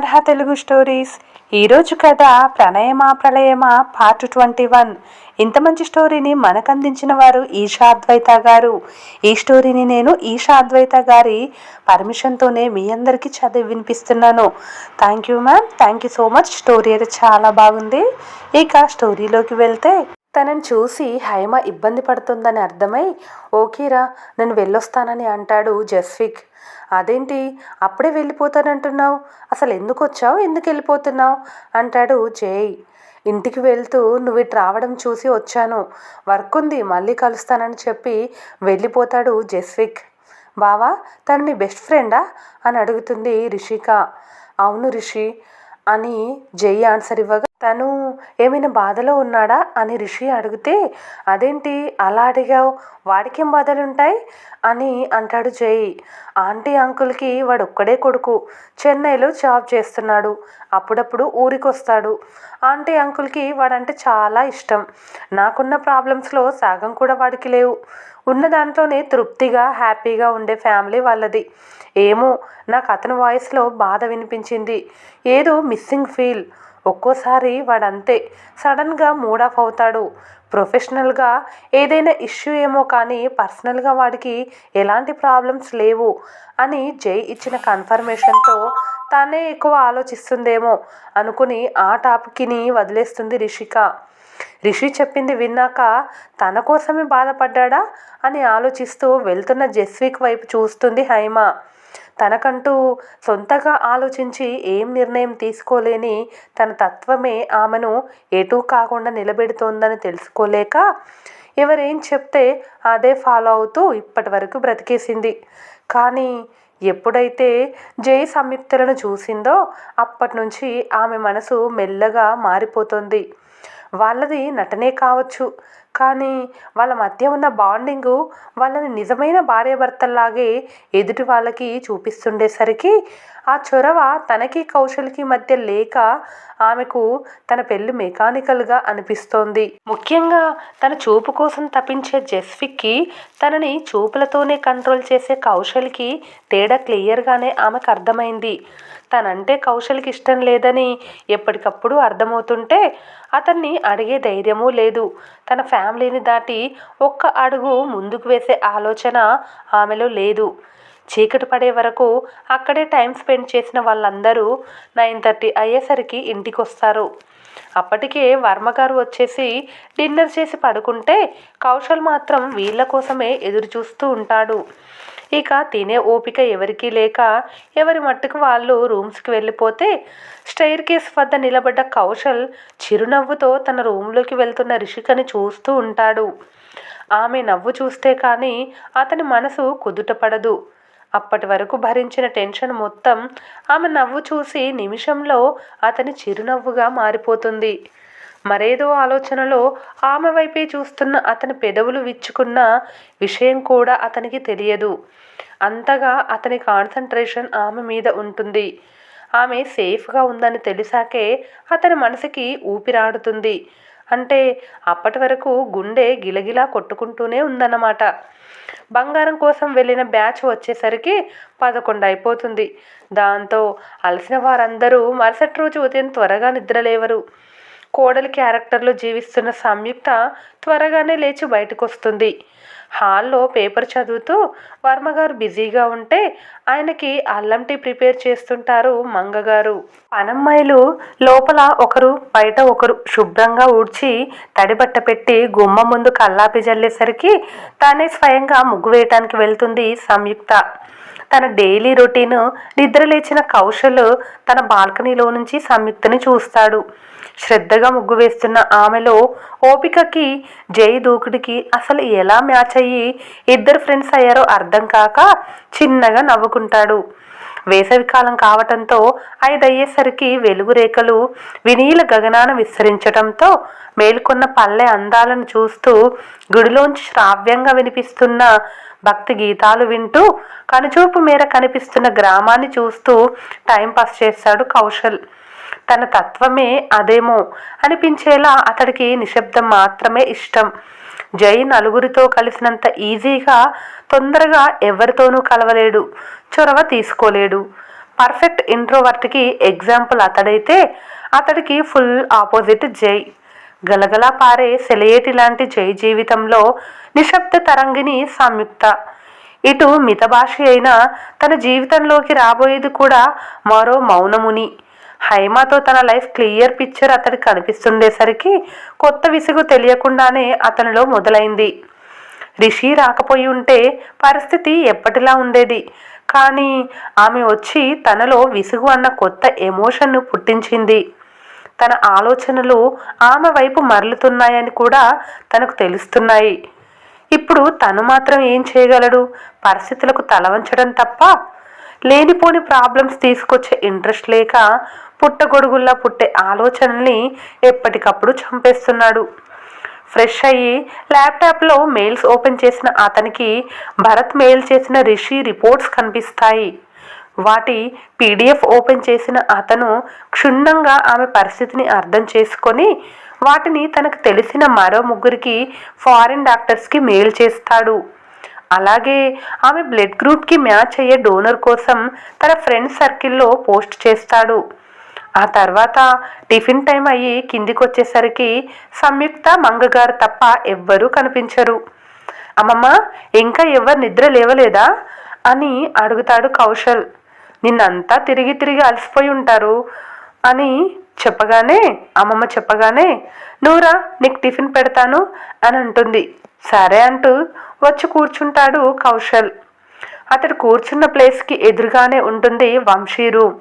Arha Telugu stories. ఈరోజు కథ ప్రణయమా ప్రళయమా part 21. ఇంత మంచి స్టోరీని మనకు అందించిన వారు ఈషా అద్వైత గారు. ఈ స్టోరీని నేను ఈషా అద్వైత గారి పర్మిషన్తోనే మీ అందరికీ చదివి వినిపిస్తున్నాను. Thank you ma'am, thank you so much. Story అయితే చాలా బాగుంది. ఇక స్టోరీలోకి వెళ్తే, తనని చూసి హైమ ఇబ్బంది పడుతుందని అర్థమై ఓకేరా నేను వెళ్ళొస్తానని అంటాడు జస్విక్. అదేంటి అప్పుడే వెళ్ళిపోతానంటున్నావు, అసలు ఎందుకు వచ్చావు, ఎందుకు వెళ్ళిపోతున్నావు అంటాడు జై. ఇంటికి వెళ్తూ నువ్వు ఇటు రావడం చూసి వచ్చాను, వర్క్ ఉంది మళ్ళీ కలుస్తానని చెప్పి వెళ్ళిపోతాడు జస్విక్. బావా తను నీ బెస్ట్ ఫ్రెండా అని అడుగుతుంది రిషిక. అవును రిషి అని జై ఆన్సర్ ఇవ్వగా, తను ఏమైనా బాధలో ఉన్నాడా అని రిషి అడిగితే, అదేంటి అలా అడిగావు, వాడికేం బాధలుంటాయి అని అంటాడు జై. ఆంటీ అంకుల్కి వాడు ఒక్కడే కొడుకు, చెన్నైలో జాబ్ చేస్తున్నాడు, అప్పుడప్పుడు ఊరికి వస్తాడు. ఆంటీ అంకుల్కి వాడంటే చాలా ఇష్టం. నాకున్న ప్రాబ్లమ్స్లో సగం కూడా వాడికి లేవు. ఉన్న దాంట్లోనే తృప్తిగా హ్యాపీగా ఉండే ఫ్యామిలీ వాళ్ళది. ఏమో నాకు అతని వాయిస్లో బాధ వినిపించింది, ఏదో మిస్సింగ్ ఫీల్. ఒక్కోసారి వాడంతే సడన్గా మూడ్ ఆఫ్ అవుతాడు. ప్రొఫెషనల్గా ఏదైనా ఇష్యూ ఏమో కానీ పర్సనల్గా వాడికి ఎలాంటి ప్రాబ్లమ్స్ లేవు అని జై ఇచ్చిన కన్ఫర్మేషన్తో తానే ఎక్కువ ఆలోచిస్తుందేమో అనుకుని ఆ టాపిక్ని వదిలేస్తుంది రిషిక. రిషి చెప్పింది విన్నాక తన కోసమే బాధపడ్డా అని ఆలోచిస్తూ వెళ్తున్న జస్విక్ వైపు చూస్తుంది హైమ. తనకంటూ సొంతగా ఆలోచించి ఏం నిర్ణయం తీసుకోలేని తన తత్వమే ఆమెను ఎటూ కాకుండా నిలబెడుతోందని తెలుసుకోలేక ఎవరేం చెప్తే అదే ఫాలో అవుతూ ఇప్పటి వరకు బ్రతికేసింది. కానీ ఎప్పుడైతే జై సంయుక్తలను చూసిందో అప్పటి నుంచి ఆమె మనసు మెల్లగా మారిపోతుంది. వాళ్ళది నటనే కావచ్చు, కానీ వాళ్ళ మధ్య ఉన్న బాండింగు వాళ్ళని నిజమైన భార్యాభర్తల్లాగే ఎదుటి వాళ్ళకి చూపిస్తుండేసరికి ఆ చొరవ తనకి కౌశల్కి మధ్య లేక ఆమెకు తన పెళ్ళి మెకానికల్గా అనిపిస్తోంది. ముఖ్యంగా తన చూపు కోసం తప్పించే జస్విక్కి తనని చూపులతోనే కంట్రోల్ చేసే కౌశల్కి తేడా క్లియర్గానే ఆమెకు అర్థమైంది. తనంటే కౌశల్కి ఇష్టం లేదని ఎప్పటికప్పుడు అర్థమవుతుంటే అతన్ని అడిగే ధైర్యమూ లేదు. తన ఫ్యామిలీని దాటి ఒక్క అడుగు ముందుకు వేసే ఆలోచన ఆమెలో లేదు. చీకటి పడే వరకు అక్కడే టైం స్పెండ్ చేసిన వాళ్ళందరూ 9:30 అయ్యేసరికి ఇంటికి వస్తారు. అప్పటికే వర్మగారు వచ్చేసి డిన్నర్ చేసి పడుకుంటే కౌశల్ మాత్రం వీళ్ళ కోసమే ఎదురు చూస్తూ ఉంటాడు. ఇక తినే ఓపిక ఎవరికీ లేక ఎవరి మట్టుకు వాళ్ళు రూమ్స్కి వెళ్ళిపోతే స్టైర్ కేస్ వద్ద నిలబడ్డ కౌశల్ చిరునవ్వుతో తన రూమ్లోకి వెళ్తున్న రిషికని చూస్తూ ఉంటాడు. ఆమె నవ్వు చూస్తే కానీ అతని మనసు కుదుటపడదు. అప్పటి వరకు భరించిన టెన్షన్ మొత్తం ఆమె నవ్వు చూసి నిమిషంలో అతని చిరునవ్వుగా మారిపోతుంది. మరేదో ఆలోచనలో ఆమె వైపే చూస్తున్న అతని పెదవులు విచ్చుకున్న విషయం కూడా అతనికి తెలియదు. అంతగా అతని కాన్సన్ట్రేషన్ ఆమె మీద ఉంటుంది. ఆమె సేఫ్గా ఉందని తెలిసాకే అతని మనసుకి ఊపిరాడుతుంది. అంటే అప్పటి వరకు గుండె గిలగిలా కొట్టుకుంటూనే ఉందన్నమాట. బంగారం కోసం వెళ్ళిన బ్యాచ్ వచ్చేసరికి 11 అయిపోతుంది. దాంతో అలసిన వారందరూ మరుసటి రోజు ఉదయం త్వరగా నిద్రలేవరు. కోడలి క్యారెక్టర్లో జీవిస్తున్న సంయుక్త త్వరగానే లేచి బయటకు వస్తుంది. హాల్లో పేపర్ చదువుతూ వర్మగారు బిజీగా ఉంటే ఆయనకి అల్లం టీ ప్రిపేర్ చేస్తుంటారు మంగగారు. పనమ్మాయిలు లోపల ఒకరు బయట ఒకరు శుభ్రంగా ఊడ్చి తడిబట్ట పెట్టి గుమ్మ ముందు కల్లాపి జల్లేసరికి తానే స్వయంగా ముగ్గు వేయటానికి వెళ్తుంది సంయుక్త. తన డైలీ రొటీన్ నిద్రలేచిన కౌశల్ తన బాల్కనీలో నుంచి సంయుక్తని చూస్తాడు. శ్రద్ధగా ముగ్గు వేస్తున్న ఆమెలో ఓపికకి జై దూకుడికి అసలు ఎలా మ్యాచ్ అయ్యి ఇద్దరు ఫ్రెండ్స్ అయ్యారో అర్థం కాక చిన్నగా నవ్వుకుంటాడు. వేసవికాలం కావటంతో 5 అయ్యేసరికి వెలుగు రేఖలు వినీల గగనాన విస్తరించటంతో మేల్కొన్న పల్లె అందాలను చూస్తూ గుడిలోంచి శ్రావ్యంగా వినిపిస్తున్న భక్తి గీతాలు వింటూ కనుచూపు మేర కనిపిస్తున్న గ్రామాన్ని చూస్తూ టైంపాస్ చేస్తాడు కౌశల్. తన తత్వమే అదేమో అనిపించేలా అతడికి నిశ్శబ్దం మాత్రమే ఇష్టం. జై నలుగురితో కలిసినంత ఈజీగా తొందరగా ఎవరితోనూ కలవలేడు, చొరవ తీసుకోలేడు. పర్ఫెక్ట్ ఇంట్రోవర్ట్కి ఎగ్జాంపుల్ అతడైతే అతడికి ఫుల్ ఆపోజిట్ జై. గలగలా పారే సెలయేటి లాంటి జై జీవితంలో నిశ్శబ్ద తరంగిణి సంయుక్త. ఇటు మితభాషి అయినా తన జీవితంలోకి రాబోయేది కూడా మరో మౌనముని. హైమాతో తన లైఫ్ క్లియర్ పిక్చర్ అతడికి కనిపిస్తుండేసరికి కొత్త విసుగు తెలియకుండానే అతనిలో మొదలైంది. రిషి రాకపోయి ఉంటే పరిస్థితి ఎప్పటిలా ఉండేది. కానీ ఆమె వచ్చి తనలో విసుగు అన్న కొత్త ఎమోషన్ను పుట్టించింది. తన ఆలోచనలు ఆమె వైపు మరలుతున్నాయని కూడా తనకు తెలుస్తున్నాయి. ఇప్పుడు తను మాత్రం ఏం చేయగలడు? పరిస్థితులకు తలవంచడం తప్ప. లేనిపోని ప్రాబ్లమ్స్ తీసుకొచ్చే ఇంట్రెస్ట్ లేక పుట్టగొడుగుల్లా పుట్టే ఆలోచనల్ని ఎప్పటికప్పుడు చంపేస్తున్నాడు. ఫ్రెష్ అయ్యి ల్యాప్టాప్లో మెయిల్స్ ఓపెన్ చేసిన అతనికి భరత్ మెయిల్ చేసిన రిషి రిపోర్ట్స్ కనిపిస్తాయి. వాటి పీడిఎఫ్ ఓపెన్ చేసిన అతను క్షుణ్ణంగా ఆమె పరిస్థితిని అర్థం చేసుకొని వాటిని తనకు తెలిసిన మరో 3 ఫారిన్ డాక్టర్స్కి మెయిల్ చేస్తాడు. అలాగే ఆమె బ్లడ్ గ్రూప్కి మ్యాచ్ అయ్యే డోనర్ కోసం తన ఫ్రెండ్స్ సర్కిల్లో పోస్ట్ చేస్తాడు. ఆ తర్వాత టిఫిన్ టైం అయ్యి కిందికి వచ్చేసరికి సంయుక్త మంగగారు తప్ప ఎవ్వరూ కనిపించరు. అమ్మమ్మ, ఇంకా ఎవరు నిద్ర లేవలేదా అని అడుగుతాడు కౌశల్. నిన్నంతా తిరిగి తిరిగి అలసిపోయి ఉంటారు అని అమ్మమ్మ చెప్పగానే నూరా నీకు టిఫిన్ పెడతాను అని అంటుంది. సరే అంటూ వచ్చి కూర్చుంటాడు కౌశల్. అతడు కూర్చున్న ప్లేస్కి ఎదురుగానే ఉంటుంది వంశీ రూమ్.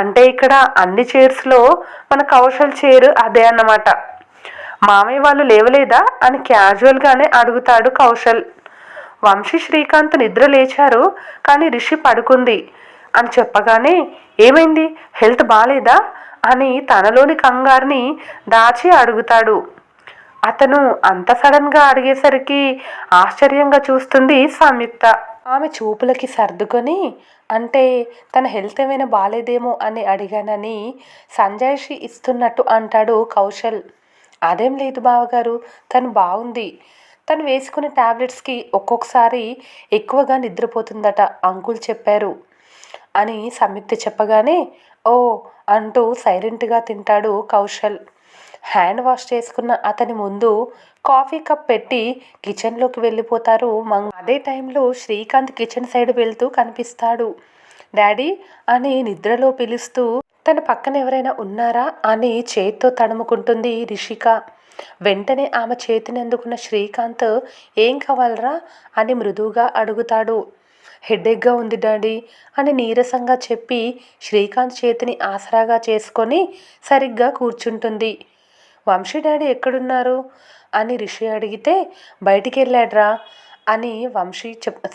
అంటే ఇక్కడ అన్ని చైర్స్లో మన కౌశల్ చైర్ అదే అన్నమాట. మామయ్య వాళ్ళు లేవలేదా అని క్యాజువల్గానే అడుగుతాడు కౌశల్. వంశీ శ్రీకాంత్ నిద్ర లేచారు, కానీ రిషి పడుకుంది అని చెప్పగానే ఏమైంది, హెల్త్ బాగాలేదా అని తనలోని కంగారుని దాచి అడుగుతాడు. అతను అంత సడన్గా అడిగేసరికి ఆశ్చర్యంగా చూస్తుంది సంయుక్త. ఆమె చూపులకి సర్దుకొని అంటే తన హెల్త్ ఏమైనా బాగాలేదేమో అని అడిగానని సంజాయిషి ఇస్తున్నట్టు అంటాడు కౌశల్. అదేం లేదు బావగారు, తను బాగుంది. తను వేసుకునే టాబ్లెట్స్కి ఒక్కొక్కసారి ఎక్కువగా నిద్రపోతుందట అంకుల్ చెప్పారు అని సంయుక్త చెప్పగానే ఓ అంటూ సైలెంట్గా తింటాడు కౌశల్. హ్యాండ్ వాష్ చేసుకున్న అతని ముందు కాఫీ కప్ పెట్టి కిచెన్లోకి వెళ్ళిపోతారు అదే టైంలో శ్రీకాంత్ కిచెన్ సైడ్ వెళ్తూ కనిపిస్తాడు. డాడీ అని నిద్రలో పిలుస్తూ తన పక్కన ఎవరైనా ఉన్నారా అని చేత్తో తడుముకుంటుంది రిషిక. వెంటనే ఆమె చేతిని అందుకున్న శ్రీకాంత్ ఏం కావాలరా అని మృదువుగా అడుగుతాడు. హెడేక్గా ఉంది డాడీ అని నీరసంగా చెప్పి శ్రీకాంత్ చేతిని ఆసరాగా చేసుకొని సరిగ్గా కూర్చుంటుంది. వంశీ డాడీ ఎక్కడున్నారు అని రిషి అడిగితే బయటికి వెళ్ళాడ్రా అని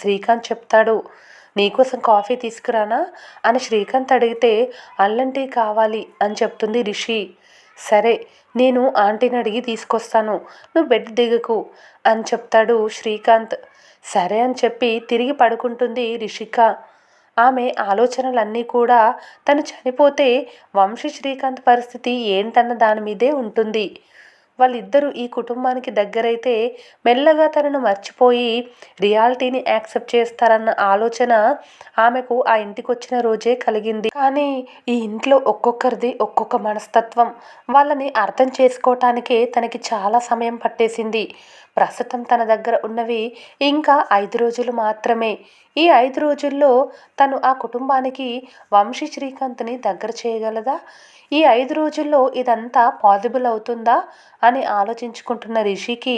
శ్రీకాంత్ చెప్తాడు. నీకోసం కాఫీ తీసుకురానా అని శ్రీకాంత్ అడిగితే అల్లం టీ కావాలి అని చెప్తుంది రిషి. సరే నేను ఆంటీని అడిగి తీసుకొస్తాను, నువ్వు బెడ్ దిగకు అని చెప్తాడు శ్రీకాంత్. సరే అని చెప్పి తిరిగి పడుకుంటుంది రిషిక. ఆమె ఆలోచనలన్నీ కూడా తను చనిపోతే వంశీ శ్రీకాంత్ పరిస్థితి ఏంటన్న దాని మీదే ఉంటుంది. వాళ్ళిద్దరూ ఈ కుటుంబానికి దగ్గరైతే మెల్లగా తనను మర్చిపోయి రియాలిటీని యాక్సెప్ట్ చేస్తారన్న ఆలోచన ఆమెకు ఆ ఇంటికి వచ్చిన రోజే కలిగింది. కానీ ఈ ఇంట్లో ఒక్కొక్కరిది ఒక్కొక్క మనస్తత్వం. వాళ్ళని అర్థం చేసుకోవటానికే తనకి చాలా సమయం పట్టేసింది. ప్రస్తుతం తన దగ్గర ఉన్నవి ఇంకా 5 రోజులు మాత్రమే. ఈ 5 రోజుల్లో తను ఆ కుటుంబానికి వంశీ శ్రీకాంత్ని దగ్గర చేయగలదా? ఈ 5 రోజుల్లో ఇదంతా పాసిబుల్ అవుతుందా అని ఆలోచించుకుంటున్న రిషికి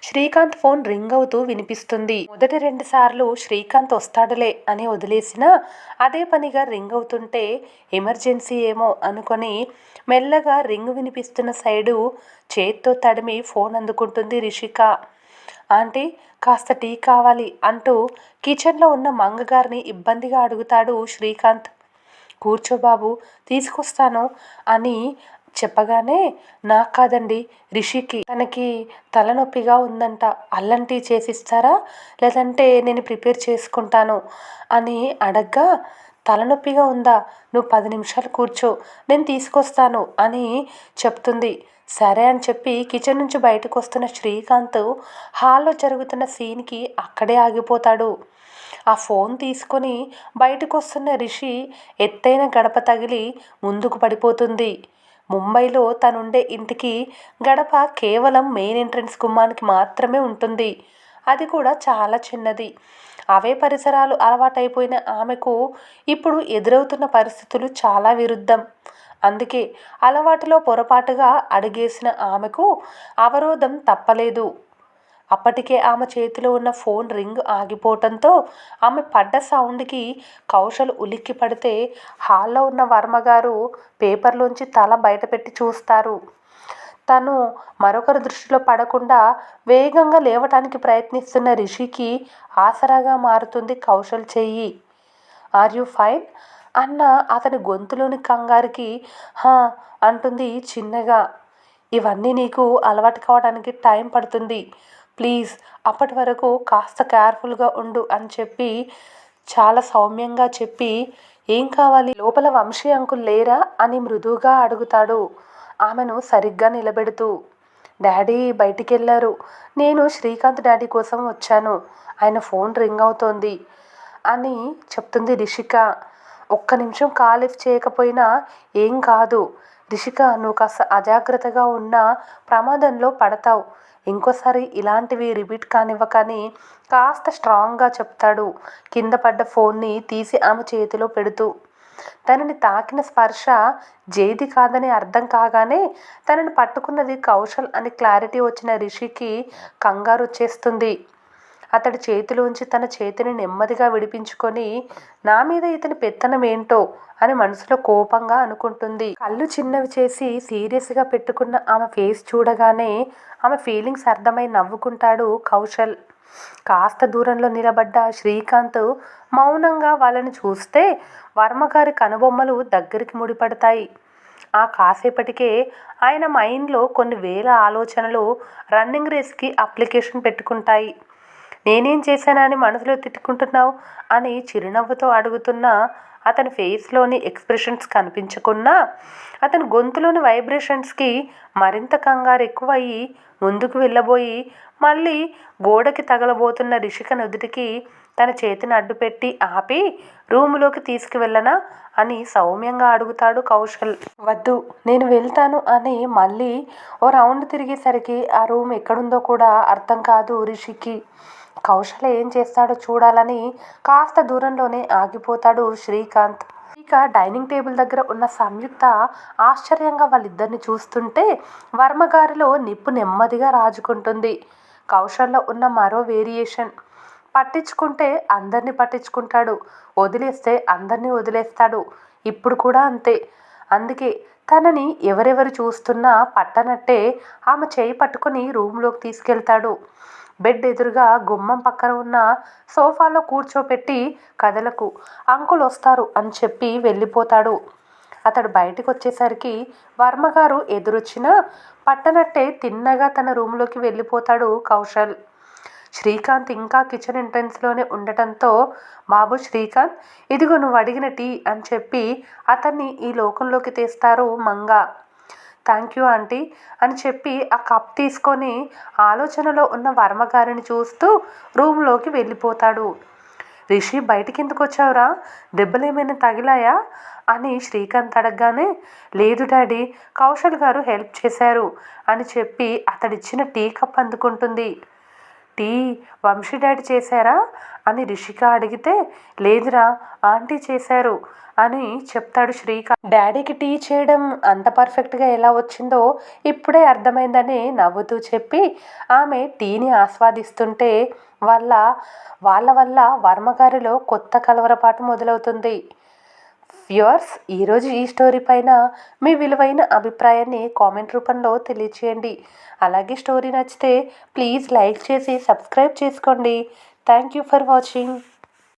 శ్రీకాంత్ ఫోన్ రింగ్ అవుతూ వినిపిస్తుంది. మొదటి 2 సార్లు శ్రీకాంత్ వస్తాడులే అని వదిలేసినా అదే పనిగా రింగ్ అవుతుంటే ఎమర్జెన్సీ ఏమో అనుకొని మెల్లగా రింగ్ వినిపిస్తున్న సైడు చేత్తో తడిమి ఫోన్ అందుకుంటుంది రిషిక. ఆంటీ కాస్త టీ కావాలి అంటూ కిచెన్లో ఉన్న మంగగారిని ఇబ్బందిగా అడుగుతాడు శ్రీకాంత్. కూర్చో బాబు తీసుకొస్తాను అని చెప్పగానే నాకు కాదండి రిషికి, తనకి తలనొప్పిగా ఉందంట, అల్లం టీ చేసిస్తారా లేదంటే నేను ప్రిపేర్ చేసుకుంటాను అని అడగ్గా తలనొప్పిగా ఉందా, నువ్వు 10 నిమిషాలు కూర్చో నేను తీసుకొస్తాను అని చెప్తుంది. సరే అని చెప్పి కిచెన్ నుంచి బయటకు వస్తున్న శ్రీకాంత్ హాల్లో జరుగుతున్న సీన్కి అక్కడే ఆగిపోతాడు. ఆ ఫోన్ తీసుకొని బయటకు వస్తున్న రిషి ఎత్తైన గడప తగిలి ముందుకు పడిపోతుంది. ముంబైలో తనుండే ఇంటికి గడప కేవలం మెయిన్ ఎంట్రన్స్ గుమ్మానికి మాత్రమే ఉంటుంది. అది కూడా చాలా చిన్నది. అవే పరిసరాలు అలవాటైపోయిన ఆమెకు ఇప్పుడు ఎదురవుతున్న పరిస్థితులు చాలా విరుద్ధం. అందుకే అలవాటులో పొరపాటుగా అడుగేసిన ఆమెకు అవరోధం తప్పలేదు. అప్పటికే ఆమె చేతిలో ఉన్న ఫోన్ రింగ్ ఆగిపోవటంతో ఆమె పడ్డ సౌండ్కి కౌశల్ ఉలిక్కి పడితే హాల్లో ఉన్న వర్మగారు పేపర్లోంచి తల బయటపెట్టి చూస్తారు. తను మరొకరి దృష్టిలో పడకుండా వేగంగా లేవటానికి ప్రయత్నిస్తున్న రిషికి ఆసరాగా మారుతుంది కౌశల్ చెయ్యి. ఆర్ యు ఫైన్ అన్న అతని గొంతులోని కంగారుకి హా అంటుంది చిన్నగా. ఇవన్నీ నీకు అలవాటు కావడానికి టైం పడుతుంది. ప్లీజ్ అప్పటి వరకు కాస్త కేర్ఫుల్గా ఉండు అని చెప్పి చాలా సౌమ్యంగా చెప్పి ఏం కావాలి లోపల వంశీ అంకుల్ లేరా అని మృదువుగా అడుగుతాడు ఆమెను సరిగ్గా నిలబెడుతూ. డాడీ బయటికి వెళ్ళారు. నేను శ్రీకాంత్ డాడీ కోసం వచ్చాను. ఆయన ఫోన్ రింగ్ అవుతోంది అని చెప్తుంది రిషిక. ఒక్క నిమిషం కాల్ లిఫ్ట్ చేయకపోయినా ఏం కాదు రిషిక, నువ్వు కాస్త అజాగ్రత్తగా ఉన్నా ప్రమాదంలో పడతావు. ఇంకోసారి ఇలాంటివి రిపీట్ కానివ్వకని కాస్త స్ట్రాంగ్గా చెప్తాడు కింద పడ్డ ఫోన్ని తీసి ఆమె చేతిలో పెడుతూ. తనని తాకిన స్పర్శ జేది కాదని అర్థం కాగానే తనని పట్టుకున్నది కౌశల్ అని క్లారిటీ వచ్చిన రిషికి కంగారు వచ్చేస్తుంది. అతడి చేతిలోంచి తన చేతిని నెమ్మదిగా విడిపించుకొని నా మీద ఇతని పెత్తనం ఏంటో అని మనసులో కోపంగా అనుకుంటుంది. కళ్ళు చిన్నవి చేసి సీరియస్గా పెట్టుకున్న ఆమె ఫేస్ చూడగానే ఆమె ఫీలింగ్స్ అర్థమై నవ్వుకుంటాడు కౌశల్. కాస్త దూరంలో నిలబడ్డ శ్రీకాంత్ మౌనంగా వాళ్ళని చూస్తే వర్మగారి కనుబొమ్మలు దగ్గరికి ముడిపడతాయి. ఆ కాసేపటికే ఆయన మైండ్లో కొన్ని వేల ఆలోచనలు రన్నింగ్ రేస్కి అప్లికేషన్ పెట్టుకుంటాయి. నేనేం చేశానని మనసులో తిట్టుకుంటున్నావు అని చిరునవ్వుతో అడుగుతున్న అతని ఫేస్లోని ఎక్స్ప్రెషన్స్ కనిపించకున్నా అతని గొంతులోని వైబ్రేషన్స్కి మరింత కంగారు ఎక్కువయ్యి ముందుకు వెళ్ళబోయి మళ్ళీ గోడకి తగలబోతున్న రిషిక నుదుటికి తన చేతిని అడ్డుపెట్టి ఆపి రూములోకి తీసుకువెళ్ళనా అని సౌమ్యంగా అడుగుతాడు కౌశల్. వద్దు నేను వెళ్తాను అని మళ్ళీ ఓ రౌండ్ తిరిగేసరికి ఆ రూమ్ ఎక్కడుందో కూడా అర్థం కాదు రిషికి. కౌశల్ ఏం చేస్తాడో చూడాలని కాస్త దూరంలోనే ఆగిపోతాడు శ్రీకాంత్. ఇక డైనింగ్ టేబుల్ దగ్గర ఉన్న సంయుక్త ఆశ్చర్యంగా వాళ్ళిద్దరిని చూస్తుంటే వర్మగారిలో నిప్పు నెమ్మదిగా రాజుకుంటుంది. కౌశల్లో ఉన్న మరో వేరియేషన్. పట్టించుకుంటే అందరినీ పట్టించుకుంటాడు, వదిలేస్తే అందరినీ వదిలేస్తాడు. ఇప్పుడు కూడా అంతే. అందుకే తనని ఎవరెవరు చూస్తున్నా పట్టనట్టే ఆమె చేయి పట్టుకుని రూమ్లోకి తీసుకెళ్తాడు. బెడ్ ఎదురుగా గుమ్మం పక్కన ఉన్న సోఫాలో కూర్చోపెట్టి కదలకు, అంకుల్ వస్తారు అని చెప్పి వెళ్ళిపోతాడు. అతడు బయటకు వచ్చేసరికి వర్మగారు ఎదురొచ్చినా పట్టనట్టే తిన్నగా తన రూమ్లోకి వెళ్ళిపోతాడు కౌశల్. శ్రీకాంత్ ఇంకా కిచెన్ ఎంట్రన్స్లోనే ఉండటంతో బాబు శ్రీకాంత్ ఇదిగో నువ్వు అడిగిన టీ అని చెప్పి అతన్ని ఈ లోకంలోకి తెస్తారు మంగ. థ్యాంక్ యూ ఆంటీ అని చెప్పి ఆ కప్ తీసుకొని ఆలోచనలో ఉన్న వర్మగారిని చూస్తూ రూమ్లోకి వెళ్ళిపోతాడు. రిషి బయటికి ఎందుకు వచ్చావురా, దెబ్బలు ఏమైనా తగిలాయా అని శ్రీకాంత్ అడగగానే లేదు డాడీ, కౌశల్ గారు హెల్ప్ చేశారు అని చెప్పి అతడిచ్చిన టీ కప్ అందుకుంటుంది. టీ వంశీ డాడీ చేశారా అని రిషిక అడిగితే లేదురా ఆంటీ చేశారు అని చెప్తాడు శ్రీకాంత్. డాడీకి టీ చేయడం అంత పర్ఫెక్ట్గా ఎలా వచ్చిందో ఇప్పుడే అర్థమైందని నవ్వుతూ చెప్పి ఆమె టీని ఆస్వాదిస్తుంటే వాళ్ళ వల్ల వర్మగారిలో కొత్త కలవరపాటు మొదలవుతుంది. వ్యూవర్స్, ఈరోజు ఈ స్టోరీ పైన మీ విలువైన అభిప్రాయాన్ని కామెంట్ రూపంలో తెలియచేయండి. అలాగే స్టోరీ నచ్చితే ప్లీజ్ లైక్ చేసి సబ్స్క్రైబ్ చేసుకోండి. Thank you for watching.